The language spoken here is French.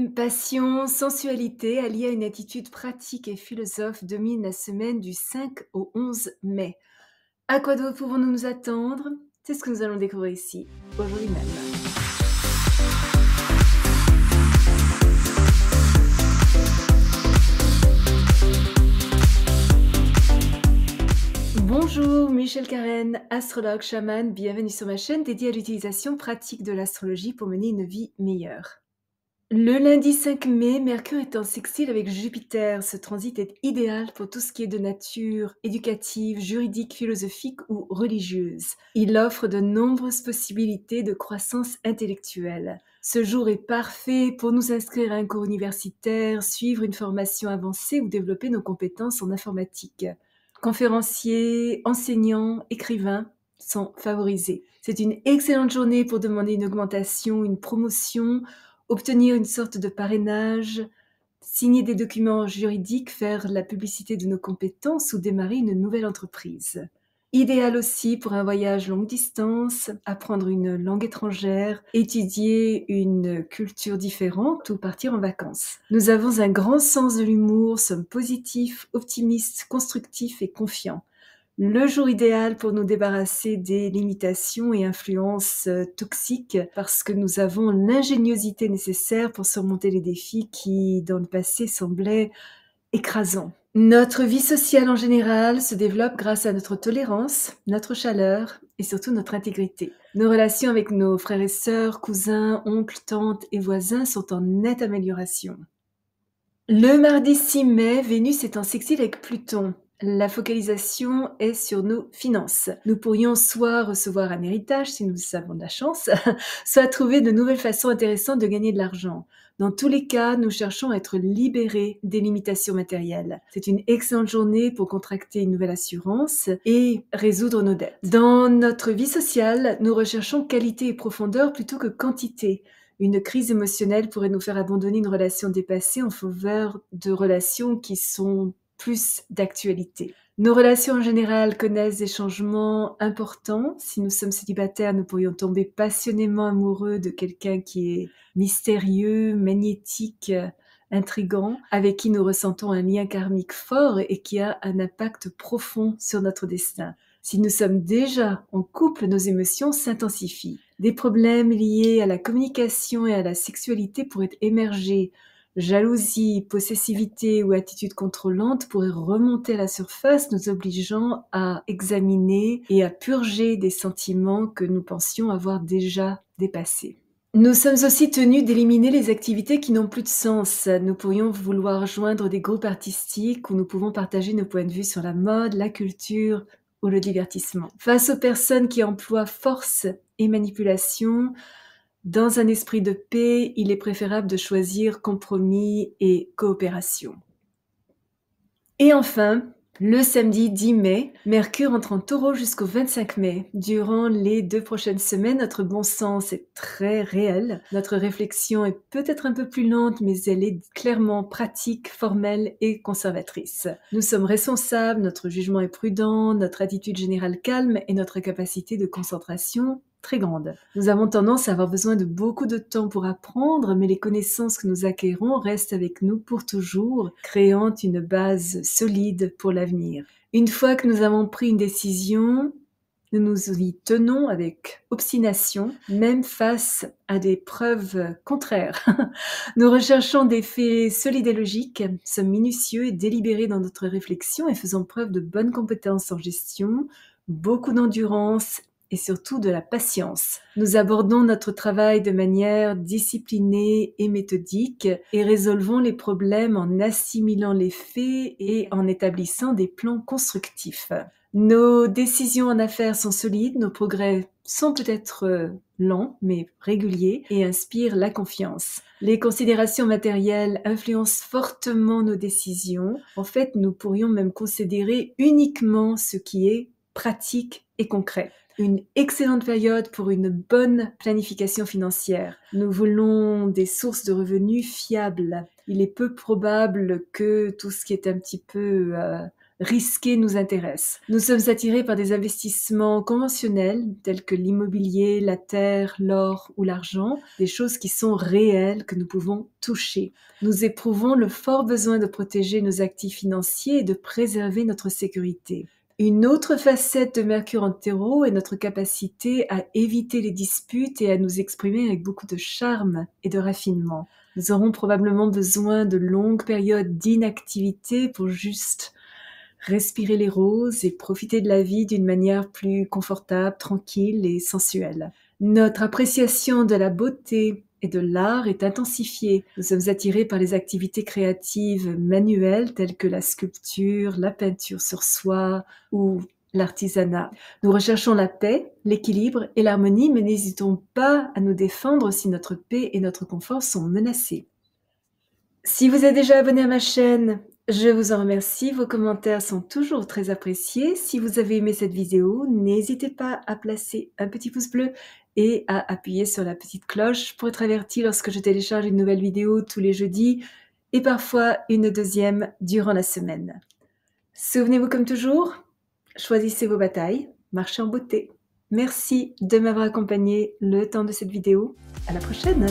Passion, sensualité alliée à une attitude pratique et philosophe domine la semaine du 5 au 11 mai. À quoi d'autre pouvons-nous nous attendre? C'est ce que nous allons découvrir ici, aujourd'hui même. Bonjour, Michel Karen, astrologue, chaman, bienvenue sur ma chaîne dédiée à l'utilisation pratique de l'astrologie pour mener une vie meilleure. Le lundi 5 mai, Mercure est en sextile avec Jupiter. Ce transit est idéal pour tout ce qui est de nature éducative, juridique, philosophique ou religieuse. Il offre de nombreuses possibilités de croissance intellectuelle. Ce jour est parfait pour nous inscrire à un cours universitaire, suivre une formation avancée ou développer nos compétences en informatique. Conférenciers, enseignants, écrivains sont favorisés. C'est une excellente journée pour demander une augmentation, une promotion, obtenir une sorte de parrainage, signer des documents juridiques, faire la publicité de nos compétences ou démarrer une nouvelle entreprise. Idéal aussi pour un voyage longue distance, apprendre une langue étrangère, étudier une culture différente ou partir en vacances. Nous avons un grand sens de l'humour, sommes positifs, optimistes, constructifs et confiants. Le jour idéal pour nous débarrasser des limitations et influences toxiques parce que nous avons l'ingéniosité nécessaire pour surmonter les défis qui, dans le passé, semblaient écrasants. Notre vie sociale en général se développe grâce à notre tolérance, notre chaleur et surtout notre intégrité. Nos relations avec nos frères et sœurs, cousins, oncles, tantes et voisins sont en nette amélioration. Le mardi 6 mai, Vénus est en sextile avec Pluton. La focalisation est sur nos finances. Nous pourrions soit recevoir un héritage si nous avons de la chance, soit trouver de nouvelles façons intéressantes de gagner de l'argent. Dans tous les cas, nous cherchons à être libérés des limitations matérielles. C'est une excellente journée pour contracter une nouvelle assurance et résoudre nos dettes. Dans notre vie sociale, nous recherchons qualité et profondeur plutôt que quantité. Une crise émotionnelle pourrait nous faire abandonner une relation dépassée en faveur de relations qui sont plus d'actualité. Nos relations en général connaissent des changements importants. Si nous sommes célibataires, nous pourrions tomber passionnément amoureux de quelqu'un qui est mystérieux, magnétique, intrigant, avec qui nous ressentons un lien karmique fort et qui a un impact profond sur notre destin. Si nous sommes déjà en couple, nos émotions s'intensifient. Des problèmes liés à la communication et à la sexualité pourraient émerger. Jalousie, possessivité ou attitude contrôlante pourraient remonter à la surface, nous obligeant à examiner et à purger des sentiments que nous pensions avoir déjà dépassés. Nous sommes aussi tenus d'éliminer les activités qui n'ont plus de sens. Nous pourrions vouloir joindre des groupes artistiques où nous pouvons partager nos points de vue sur la mode, la culture ou le divertissement. Face aux personnes qui emploient force et manipulation, dans un esprit de paix, il est préférable de choisir compromis et coopération. Et enfin, le samedi 10 mai, Mercure entre en Taureau jusqu'au 25 mai. Durant les 2 prochaines semaines, notre bon sens est très réel. Notre réflexion est peut-être un peu plus lente, mais elle est clairement pratique, formelle et conservatrice. Nous sommes responsables, notre jugement est prudent, notre attitude générale calme et notre capacité de concentration très grande. Nous avons tendance à avoir besoin de beaucoup de temps pour apprendre, mais les connaissances que nous acquérons restent avec nous pour toujours, créant une base solide pour l'avenir. Une fois que nous avons pris une décision, nous nous y tenons avec obstination, même face à des preuves contraires. Nous recherchons des faits solides et logiques, sommes minutieux et délibérés dans notre réflexion et faisons preuve de bonnes compétences en gestion, beaucoup d'endurance et surtout de la patience. Nous abordons notre travail de manière disciplinée et méthodique et résolvons les problèmes en assimilant les faits et en établissant des plans constructifs. Nos décisions en affaires sont solides, nos progrès sont peut-être lents mais réguliers et inspirent la confiance. Les considérations matérielles influencent fortement nos décisions. En fait, nous pourrions même considérer uniquement ce qui est pratique et concret. Une excellente période pour une bonne planification financière. Nous voulons des sources de revenus fiables. Il est peu probable que tout ce qui est un petit peu risqués nous intéressent. Nous sommes attirés par des investissements conventionnels tels que l'immobilier, la terre, l'or ou l'argent, des choses qui sont réelles, que nous pouvons toucher. Nous éprouvons le fort besoin de protéger nos actifs financiers et de préserver notre sécurité. Une autre facette de Mercure en Taureau est notre capacité à éviter les disputes et à nous exprimer avec beaucoup de charme et de raffinement. Nous aurons probablement besoin de longues périodes d'inactivité pour juste respirer les roses et profiter de la vie d'une manière plus confortable, tranquille et sensuelle. Notre appréciation de la beauté et de l'art est intensifiée. Nous sommes attirés par les activités créatives manuelles telles que la sculpture, la peinture sur soie ou l'artisanat. Nous recherchons la paix, l'équilibre et l'harmonie, mais n'hésitons pas à nous défendre si notre paix et notre confort sont menacés. Si vous êtes déjà abonné à ma chaîne, je vous en remercie. Vos commentaires sont toujours très appréciés. Si vous avez aimé cette vidéo, n'hésitez pas à placer un petit pouce bleu et à appuyer sur la petite cloche pour être averti lorsque je télécharge une nouvelle vidéo tous les jeudis et parfois une deuxième durant la semaine. Souvenez-vous comme toujours, choisissez vos batailles, marchez en beauté. Merci de m'avoir accompagné le temps de cette vidéo. À la prochaine!